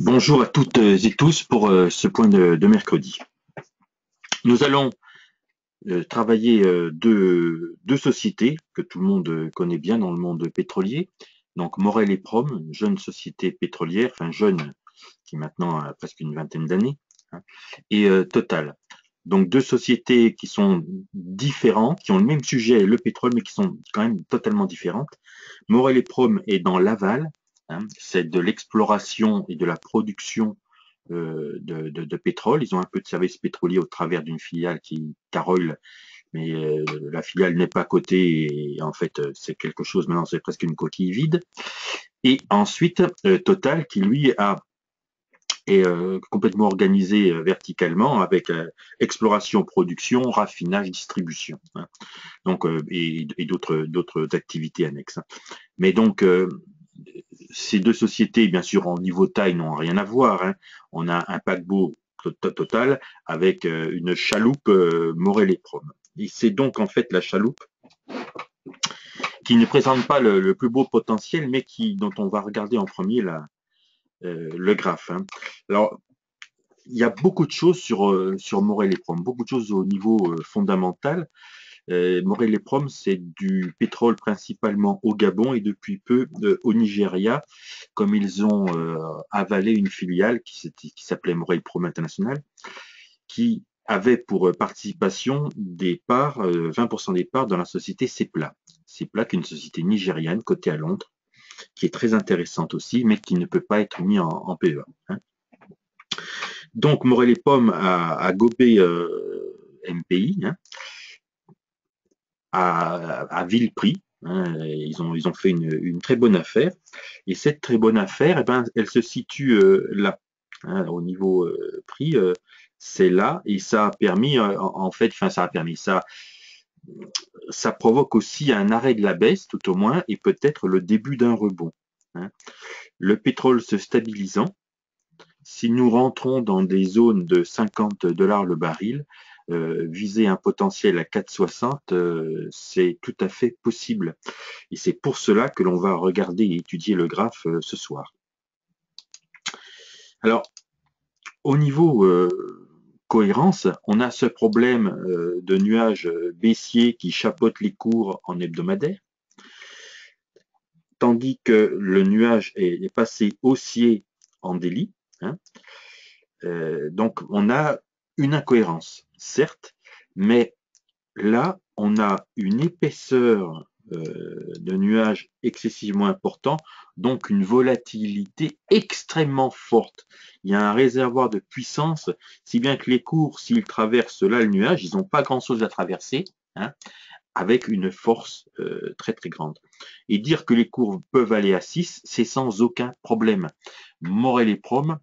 Bonjour à toutes et tous pour ce point de mercredi. Nous allons travailler deux sociétés que tout le monde connaît bien dans le monde pétrolier. Donc Morel et Prom, jeune société pétrolière, enfin jeune, qui maintenant a presque une vingtaine d'années, hein, et Total. Donc deux sociétés qui sont différentes, qui ont le même sujet, le pétrole, mais qui sont quand même totalement différentes. Morel et Prom est dans l'aval, hein, c'est de l'exploration et de la production de pétrole. Ils ont un peu de service pétrolier au travers d'une filiale qui Carole, mais la filiale n'est pas cotée et en fait c'est quelque chose maintenant, c'est presque une coquille vide. Et ensuite Total qui lui est complètement organisé verticalement avec exploration, production, raffinage, distribution, hein. Donc et d'autres activités annexes, hein. Mais donc ces deux sociétés, bien sûr, en niveau taille, n'ont rien à voir, hein. On a un paquebot Total avec une chaloupe Morel et Prom. Et c'est donc en fait la chaloupe qui ne présente pas le plus beau potentiel, mais dont on va regarder en premier le graphe, hein. Alors, il y a beaucoup de choses sur Morel et Prom, beaucoup de choses au niveau fondamental. Morel et Prom, c'est du pétrole principalement au Gabon et depuis peu au Nigeria, comme ils ont avalé une filiale qui s'appelait Morel Prom International, qui avait pour participation des parts, 20% des parts dans la société Seplat. Seplat, qui est une société nigériane cotée à Londres, qui est très intéressante aussi, mais qui ne peut pas être mis en PEA, hein. Donc Morel et Prom a gobé MPI, hein, à vil prix, hein. Ils ont fait une très bonne affaire. Et cette très bonne affaire, eh ben, elle se situe là, hein, au niveau prix, c'est là, et ça a permis, en fait, enfin ça a permis, ça provoque aussi un arrêt de la baisse, tout au moins, et peut-être le début d'un rebond, hein. Le pétrole se stabilisant, si nous rentrons dans des zones de 50 $ le baril, viser un potentiel à 4,60, c'est tout à fait possible. Et c'est pour cela que l'on va regarder et étudier le graphe ce soir. Alors, au niveau cohérence, on a ce problème de nuages baissiers qui chapeautent les cours en hebdomadaire, tandis que le nuage est passé haussier en daily, hein. Donc, on a une incohérence, certes, mais là, on a une épaisseur de nuages excessivement important, donc une volatilité extrêmement forte. Il y a un réservoir de puissance, si bien que les cours, s'ils traversent là le nuage, ils n'ont pas grand-chose à traverser, hein, avec une force très très grande. Et dire que les cours peuvent aller à 6, c'est sans aucun problème. Morel et Prom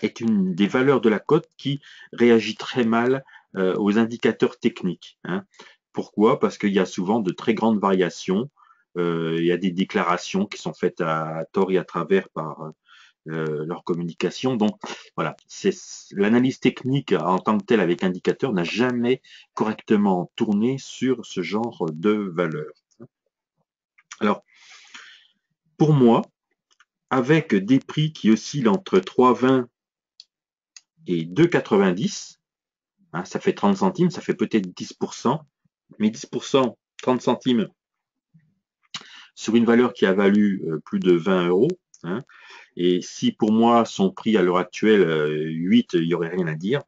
est une des valeurs de la cote qui réagit très mal aux indicateurs techniques, hein. Pourquoi? Parce qu'il y a souvent de très grandes variations. Il y a des déclarations qui sont faites à tort et à travers par leur communication. Donc voilà, l'analyse technique en tant que telle avec indicateur n'a jamais correctement tourné sur ce genre de valeurs. Alors, pour moi, avec des prix qui oscillent entre 3,20 et 2,90, hein, ça fait 30 centimes, ça fait peut-être 10%, mais 10%, 30 centimes sur une valeur qui a valu plus de 20 euros, hein, et si pour moi son prix à l'heure actuelle 8, il n'y aurait rien à dire,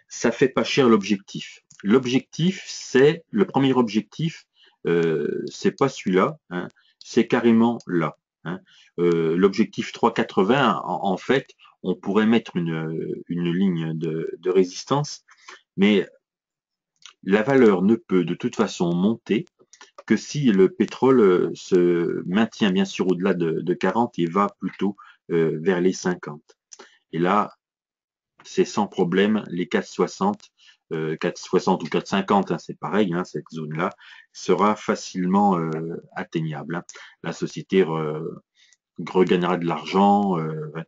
ça fait pas cher l'objectif. L'objectif, c'est le premier objectif, c'est pas celui-là, hein, c'est carrément là, hein. L'objectif 3,80, en fait, on pourrait mettre une ligne de résistance, mais la valeur ne peut de toute façon monter que si le pétrole se maintient bien sûr au-delà de 40 et va plutôt vers les 50. Et là, c'est sans problème, les 4,60, 4,60 ou 4,50, hein, c'est pareil, hein, cette zone-là sera facilement atteignable, hein. La société regagnera de l'argent,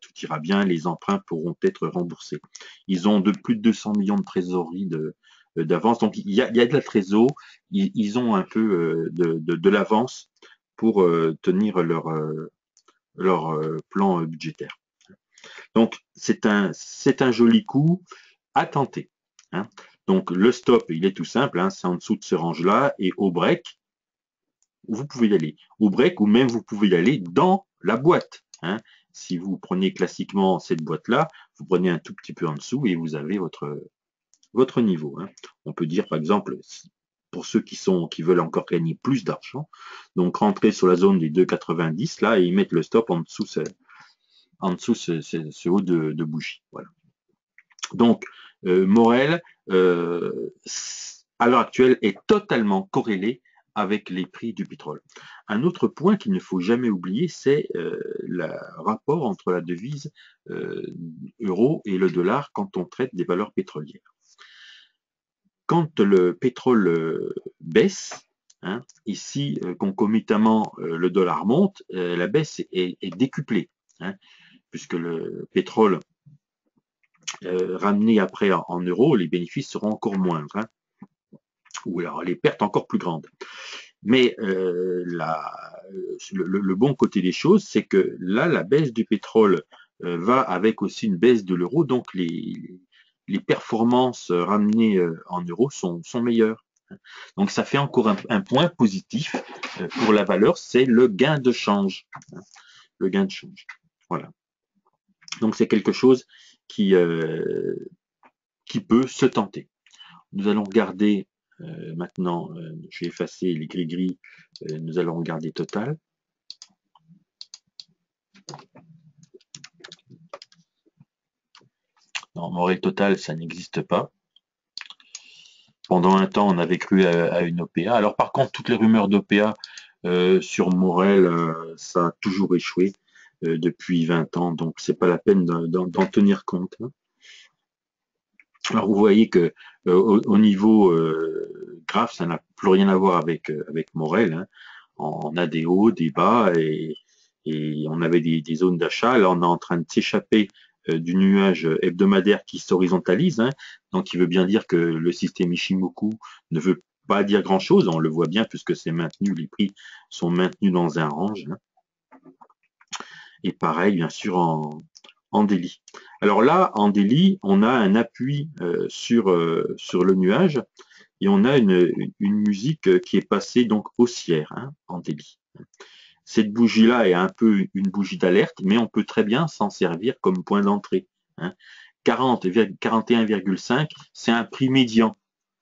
tout ira bien, les emprunts pourront être remboursés. Ils ont de plus de 200 millions de trésorerie d'avance, donc il y a de la trésor, ils ont un peu de l'avance pour tenir plan budgétaire. Donc, c'est un joli coup à tenter. Hein. Donc, le stop, il est tout simple, hein, c'est en dessous de ce range-là, et au break, vous pouvez y aller. Au break, ou même vous pouvez y aller dans la boîte. Hein. Si vous prenez classiquement cette boîte-là, vous prenez un tout petit peu en dessous et vous avez votre niveau. Hein. On peut dire, par exemple, pour ceux qui veulent encore gagner plus d'argent, donc rentrer sur la zone des 2,90 là et mettre le stop en dessous ce haut de bougie. Voilà. Donc, Morel, à l'heure actuelle, est totalement corrélé avec les prix du pétrole. Un autre point qu'il ne faut jamais oublier, c'est le rapport entre la devise euro et le dollar quand on traite des valeurs pétrolières. Quand le pétrole baisse, hein, ici concomitamment le dollar monte, la baisse est décuplée, hein, puisque le pétrole ramené après en euros, les bénéfices seront encore moindres, hein, ou alors les pertes encore plus grandes. Mais le bon côté des choses, c'est que là, la baisse du pétrole va avec aussi une baisse de l'euro, donc les performances ramenées en euros sont meilleures. Donc ça fait encore un point positif pour la valeur, c'est le gain de change. Le gain de change. Voilà. Donc c'est quelque chose qui peut se tenter. Nous allons regarder maintenant, je vais effacer les gris-gris, nous allons regarder Total. Non, Morel Total, ça n'existe pas. Pendant un temps, on avait cru à une OPA. Alors par contre, toutes les rumeurs d'OPA sur Morel, ça a toujours échoué depuis 20 ans, donc c'est pas la peine d'en tenir compte. Hein. Alors vous voyez que au niveau graphe, ça n'a plus rien à voir avec Morel. Hein. On a des hauts, des bas et on avait des zones d'achat. Là, on est en train de s'échapper du nuage hebdomadaire qui s'horizontalise. Hein. Donc, il veut bien dire que le système Ishimoku ne veut pas dire grand-chose. On le voit bien puisque c'est maintenu, les prix sont maintenus dans un range. Hein. Et pareil, bien sûr, en daily. Alors là, en daily, on a un appui sur le nuage et on a une musique qui est passée donc haussière, hein, en daily. Cette bougie-là est un peu une bougie d'alerte, mais on peut très bien s'en servir comme point d'entrée. Hein. 41,5, c'est un prix médian.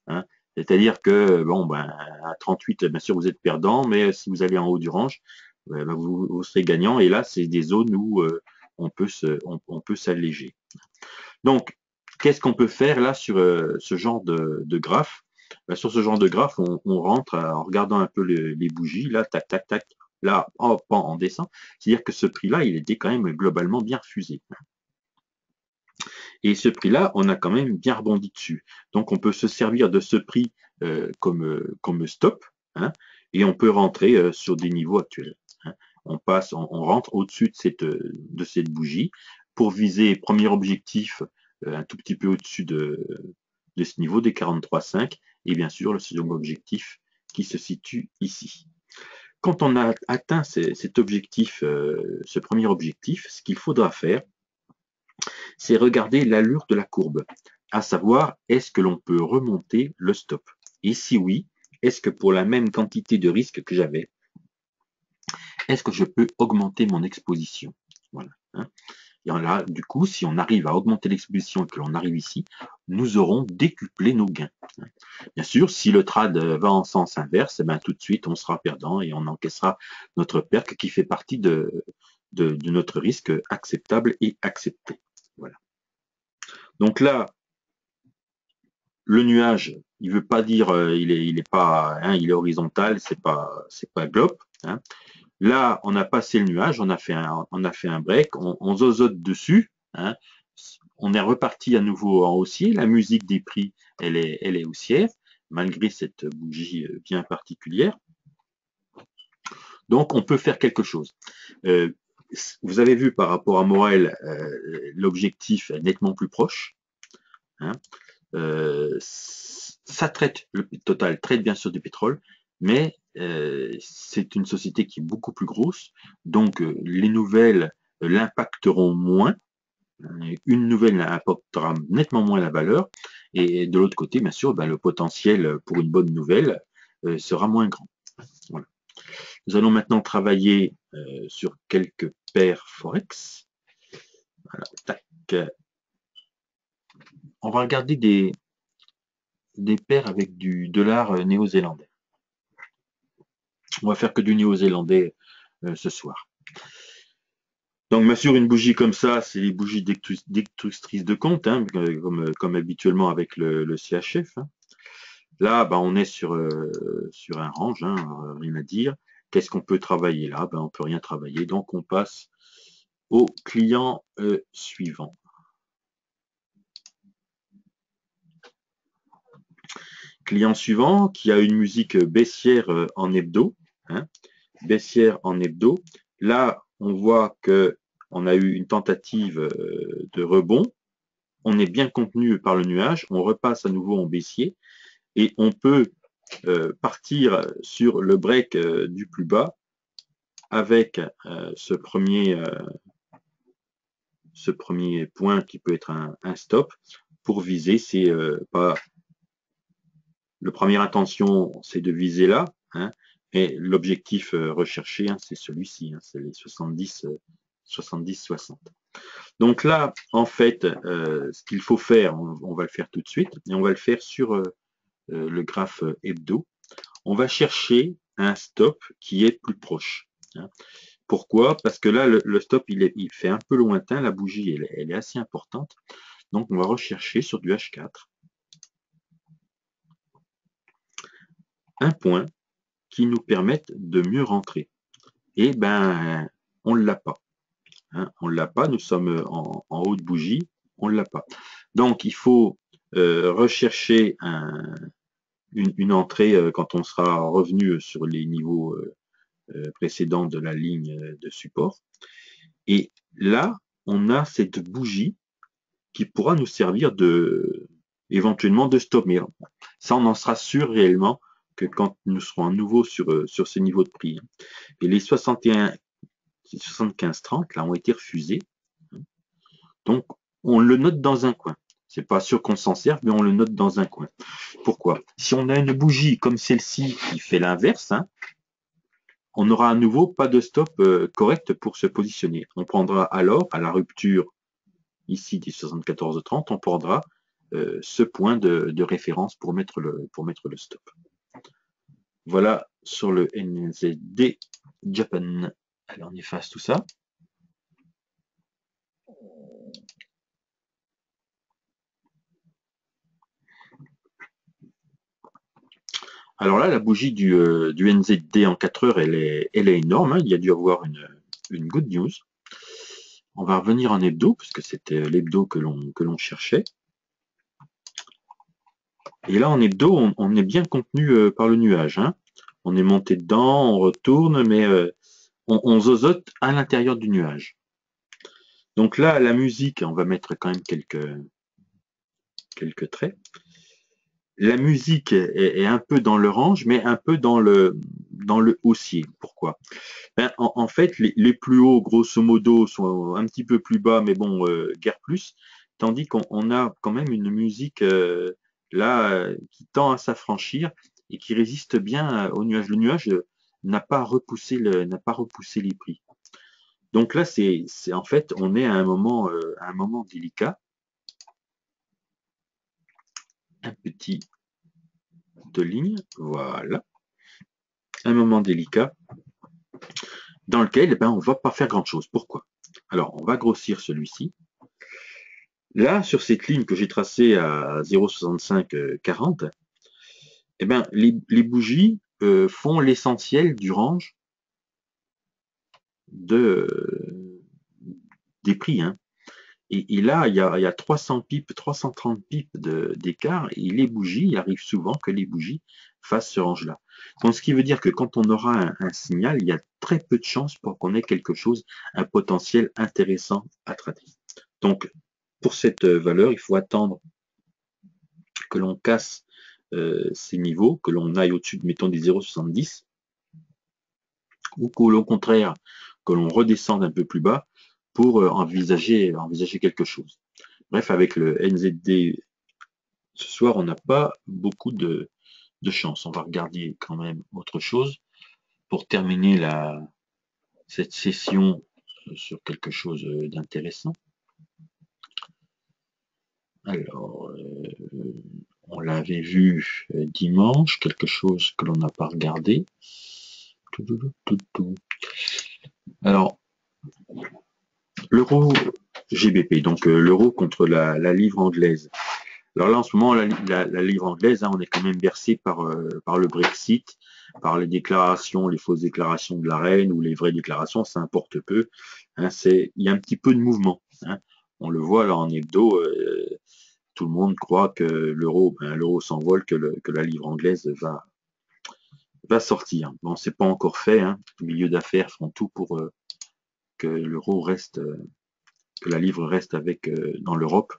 Hein. C'est-à-dire que, bon, ben, à 38, bien sûr, vous êtes perdant, mais si vous allez en haut du range, ben, vous serez gagnant. Et là, c'est des zones où on peut s'alléger. Donc, qu'est-ce qu'on peut faire là sur ce genre de graphe? Ben, sur ce genre de graphe, on rentre en regardant un peu les bougies, là, tac, tac, tac, là, hop, on descend. C'est-à-dire que ce prix-là, il était quand même globalement bien refusé. Et ce prix-là, on a quand même bien rebondi dessus. Donc, on peut se servir de ce prix comme stop, hein, et on peut rentrer sur des niveaux actuels. Hein. On rentre au-dessus de cette bougie pour viser premier objectif un tout petit peu au-dessus de ce niveau des 43,5 et bien sûr le second objectif qui se situe ici. Quand on a atteint cet objectif, ce premier objectif, ce qu'il faudra faire, c'est regarder l'allure de la courbe, à savoir est-ce que l'on peut remonter le stop. Et si oui, est-ce que pour la même quantité de risque que j'avais, est-ce que je peux augmenter mon exposition? Voilà. Hein. Et là, du coup, si on arrive à augmenter l'exposition et que l'on arrive ici, nous aurons décuplé nos gains. Bien sûr, si le trad va en sens inverse, eh ben, tout de suite, on sera perdant et on encaissera notre perte qui fait partie de notre risque acceptable et accepté. Voilà. Donc là, le nuage, il veut pas dire il est pas, hein, il est horizontal, c'est pas globe. Hein. Là, on a passé le nuage, on a fait un break, on zozote dessus. Hein. On est reparti à nouveau en haussier. La musique des prix, elle est haussière, malgré cette bougie bien particulière. Donc, on peut faire quelque chose. Vous avez vu par rapport à Morel, l'objectif est nettement plus proche. Hein. Ça traite, le Total traite bien sûr du pétrole, mais c'est une société qui est beaucoup plus grosse, donc les nouvelles l'impacteront moins. Une nouvelle apportera nettement moins la valeur, et de l'autre côté, bien sûr, ben, le potentiel pour une bonne nouvelle sera moins grand. Voilà. Nous allons maintenant travailler sur quelques paires Forex. Voilà, tac. On va regarder des paires avec du dollar néo-zélandais. On va faire que du néo-zélandais ce soir. Donc, bien sûr, une bougie comme ça, c'est les bougies destructrices de compte, hein, comme habituellement avec le CHF. Hein. Là, ben, on est sur un range, hein, rien à dire. Qu'est-ce qu'on peut travailler là? Ben, on peut rien travailler. Donc, on passe au client suivant. Client suivant qui a une musique baissière en hebdo. Hein, baissière en hebdo. Là, on voit que on a eu une tentative de rebond. On est bien contenu par le nuage. On repasse à nouveau en baissier. Et on peut partir sur le break du plus bas avec ce premier point qui peut être un stop pour viser. C'est pas le première intention, c'est de viser là, hein, et l'objectif recherché, hein, c'est celui-ci, hein, c'est les 70-60. Donc là, en fait, ce qu'il faut faire, on va le faire tout de suite, et on va le faire sur le graphe hebdo. On va chercher un stop qui est plus proche. Hein. Pourquoi? Parce que là, le stop, il fait un peu lointain, la bougie, elle est assez importante. Donc, on va rechercher sur du H4 un point qui nous permette de mieux rentrer. Et ben, on ne l'a pas. Hein, on ne l'a pas, nous sommes en haut de bougie, on ne l'a pas. Donc, il faut rechercher une entrée quand on sera revenu sur les niveaux précédents de la ligne de support. Et là, on a cette bougie qui pourra nous servir éventuellement de stop. Mais ça, on en sera sûr réellement que quand nous serons à nouveau sur ces niveaux de prix. Et les 75-30 là ont été refusés. Donc, on le note dans un coin. C'est pas sûr qu'on s'en serve, mais on le note dans un coin. Pourquoi? Si on a une bougie comme celle-ci qui fait l'inverse, hein, on n'aura à nouveau pas de stop correct pour se positionner. On prendra alors, à la rupture ici des 74-30, on prendra ce point de référence pour mettre le stop. Voilà sur le NZD Japan. Allez, on efface tout ça. Alors là, la bougie du NZD en 4 heures, elle est énorme. Hein. Il y a dû avoir une good news. On va revenir en hebdo, parce que c'était l'hebdo que l'on cherchait. Et là, en hebdo, on est bien contenu par le nuage. Hein. On est monté dedans, on retourne, mais on zozote à l'intérieur du nuage. Donc là, la musique, on va mettre quand même quelques traits. La musique est un peu dans le range, mais un peu dans le haussier. Pourquoi? Ben, en fait, les plus hauts, grosso modo, sont un petit peu plus bas, mais bon, guère plus. Tandis qu'on a quand même une musique là qui tend à s'affranchir et qui résiste bien au nuage. Le nuage n'a pas repoussé les prix. Donc là, c'est en fait, on est à un moment délicat. Un petit de ligne, voilà. Un moment délicat dans lequel ben, on ne va pas faire grand chose. Pourquoi? Alors, on va grossir celui-ci. Là, sur cette ligne que j'ai tracée à 0,6540, eh ben, les bougies font l'essentiel du range des prix. Hein. Et là, il y a 300 pips, 330 pips d'écart, et les bougies, il arrive souvent que les bougies fassent ce range-là. Donc, ce qui veut dire que quand on aura un signal, il y a très peu de chances pour qu'on ait quelque chose, un potentiel intéressant à trader. Donc, pour cette valeur, il faut attendre que l'on casse ces niveaux, que l'on aille au-dessus, mettons, des 0,70, ou qu'au contraire, que l'on redescende un peu plus bas pour envisager quelque chose. Bref, avec le NZD ce soir, on n'a pas beaucoup de chance. On va regarder quand même autre chose pour terminer cette session sur quelque chose d'intéressant. Alors, on l'avait vu dimanche, quelque chose que l'on n'a pas regardé. Alors, l'euro GBP, donc l'euro contre la livre anglaise. Alors là, en ce moment, la livre anglaise, hein, on est quand même bercé par le Brexit, par les déclarations, les fausses déclarations de la reine ou les vraies déclarations, ça importe peu. Hein, il y a un petit peu de mouvement. Hein. On le voit là en hebdo, tout le monde croit que l'euro s'envole, que la livre anglaise va sortir. Bon, c'est pas encore fait. Hein. Les milieux d'affaires font tout pour que l'euro reste, que la livre reste dans l'Europe,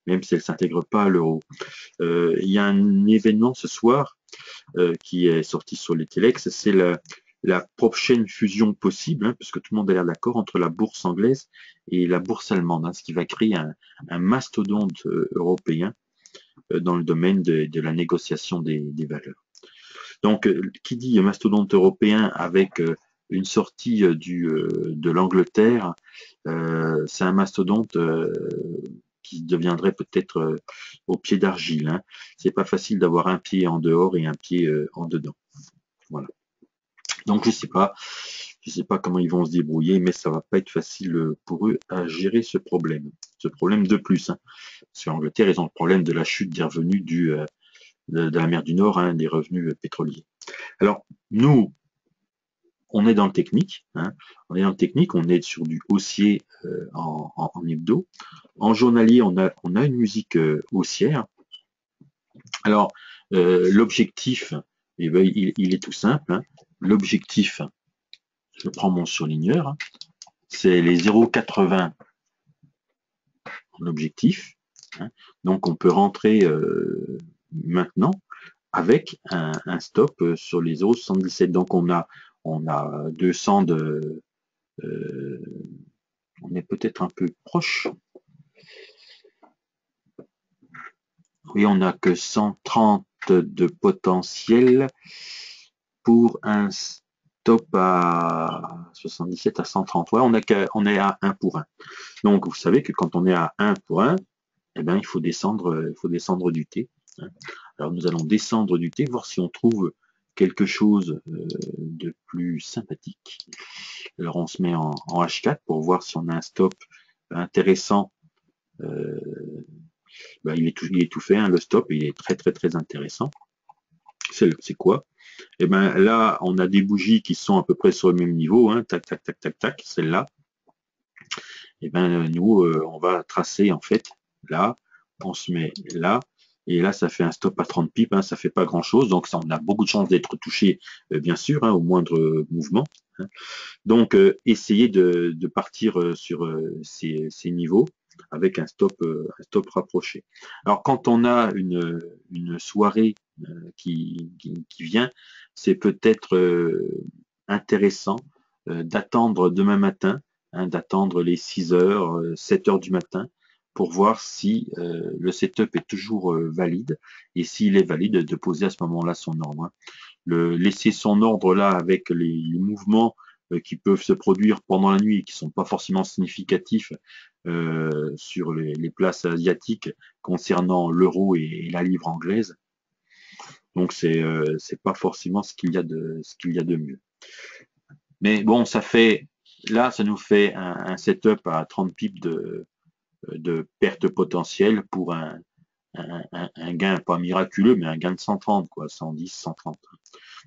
même si elle s'intègre pas à l'euro. Il y a un événement ce soir qui est sorti sur les Telex, c'est la prochaine fusion possible, hein, parce que tout le monde a l'air d'accord, entre la bourse anglaise et la bourse allemande, hein, ce qui va créer un mastodonte européen dans le domaine de la négociation des valeurs. Donc, qui dit mastodonte européen avec une sortie de l'Angleterre, c'est un mastodonte qui deviendrait peut-être au pied d'argile. Hein. C'est pas facile d'avoir un pied en dehors et un pied en dedans. Voilà. Donc je sais pas comment ils vont se débrouiller, mais ça va pas être facile pour eux à gérer ce problème de plus. Hein. Parce qu'en Angleterre, ils ont le problème de la chute des revenus de la mer du Nord, hein, des revenus pétroliers. Alors nous, on est dans le technique, hein. On est dans le technique, on est sur du haussier en hebdo. En journalier, on a une musique haussière. Alors, l'objectif, eh ben, il est tout simple. Hein. L'objectif, je prends mon surligneur, hein, c'est les 0,80 en objectif. Hein. Donc, on peut rentrer maintenant avec un stop sur les 0,77. Donc, on a 200 de... on est peut-être un peu proche. Oui, on n'a que 130 de potentiel pour un stop à 77 à 130. Ouais, on est à 1 pour 1. Donc, vous savez que quand on est à 1 pour 1, eh ben, il faut descendre du T. Hein. Alors, nous allons descendre du T, voir si on trouve quelque chose de plus sympathique. Alors, on se met en H4 pour voir si on a un stop intéressant. Ben, il est tout fait, hein, le stop, il est très très très intéressant. C'est quoi? Et ben là, on a des bougies qui sont à peu près sur le même niveau, hein, tac tac tac tac tac, celle-là. Et ben nous, on va tracer en fait là, on se met là, et là ça fait un stop à 30 pips, hein, ça fait pas grand-chose, donc ça, on a beaucoup de chances d'être touché, bien sûr, hein, au moindre mouvement. Hein. Donc essayez de partir sur ces niveaux avec un stop rapproché. Alors quand on a une soirée qui vient, c'est peut-être intéressant d'attendre demain matin, hein, d'attendre les 6 heures, 7 heures du matin pour voir si le setup est toujours valide et s'il est valide de poser à ce moment-là son ordre. Hein. Laisser son ordre là avec les mouvements qui peuvent se produire pendant la nuit et qui sont pas forcément significatifs sur les places asiatiques concernant l'euro et la livre anglaise. Donc c'est pas forcément ce qu'il y a de mieux. Mais bon, ça nous fait un setup à 30 pips de perte potentielle pour un gain pas miraculeux, mais un gain de 130, quoi, 110, 130.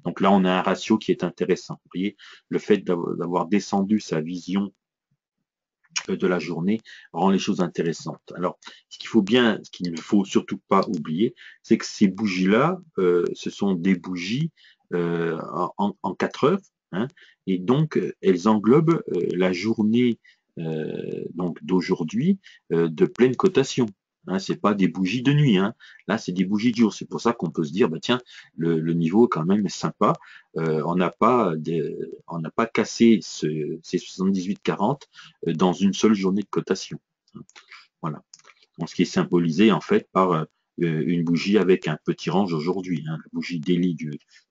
Donc là, on a un ratio qui est intéressant. Vous voyez, le fait d'avoir descendu sa vision de la journée rend les choses intéressantes. Alors, ce qu'il ne faut surtout pas oublier, c'est que ces bougies-là, ce sont des bougies en 4 heures, hein, et donc elles englobent la journée donc d'aujourd'hui de pleine cotation. Hein, c'est pas des bougies de nuit. Hein. Là, c'est des bougies de jour. C'est pour ça qu'on peut se dire, bah tiens, le niveau est quand même sympa. On n'a pas cassé ces 78,40 dans une seule journée de cotation. Voilà. Donc, ce qui est symbolisé en fait par une bougie avec un petit range aujourd'hui. Hein. La bougie daily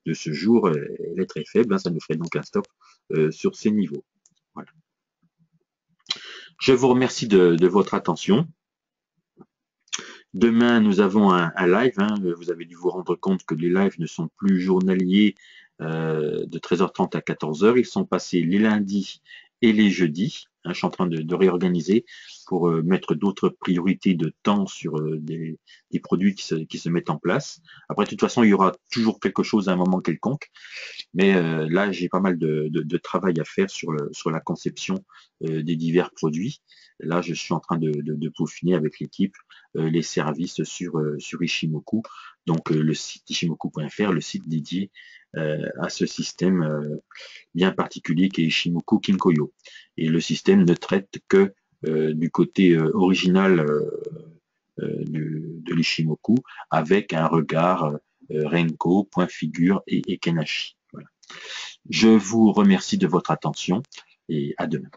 de ce jour, elle est très faible. Hein. Ça nous ferait donc un stop sur ces niveaux. Voilà. Je vous remercie de votre attention. Demain, nous avons un live. Hein. Vous avez dû vous rendre compte que les lives ne sont plus journaliers de 13h30 à 14h. Ils sont passés les lundis et les jeudis. Hein. Je suis en train de réorganiser pour mettre d'autres priorités de temps sur des produits qui se mettent en place. Après, de toute façon, il y aura toujours quelque chose à un moment quelconque. Mais là, j'ai pas mal de travail à faire sur la conception des divers produits. Là, je suis en train de peaufiner avec l'équipe les services sur Ishimoku. Donc, le site ishimoku.fr, le site dédié à ce système bien particulier qui est Ishimoku Kinkoyo. Et le système ne traite que du côté original de l'Ishimoku avec un regard Renko, point figure et Kenashi. Voilà. Je vous remercie de votre attention et à demain.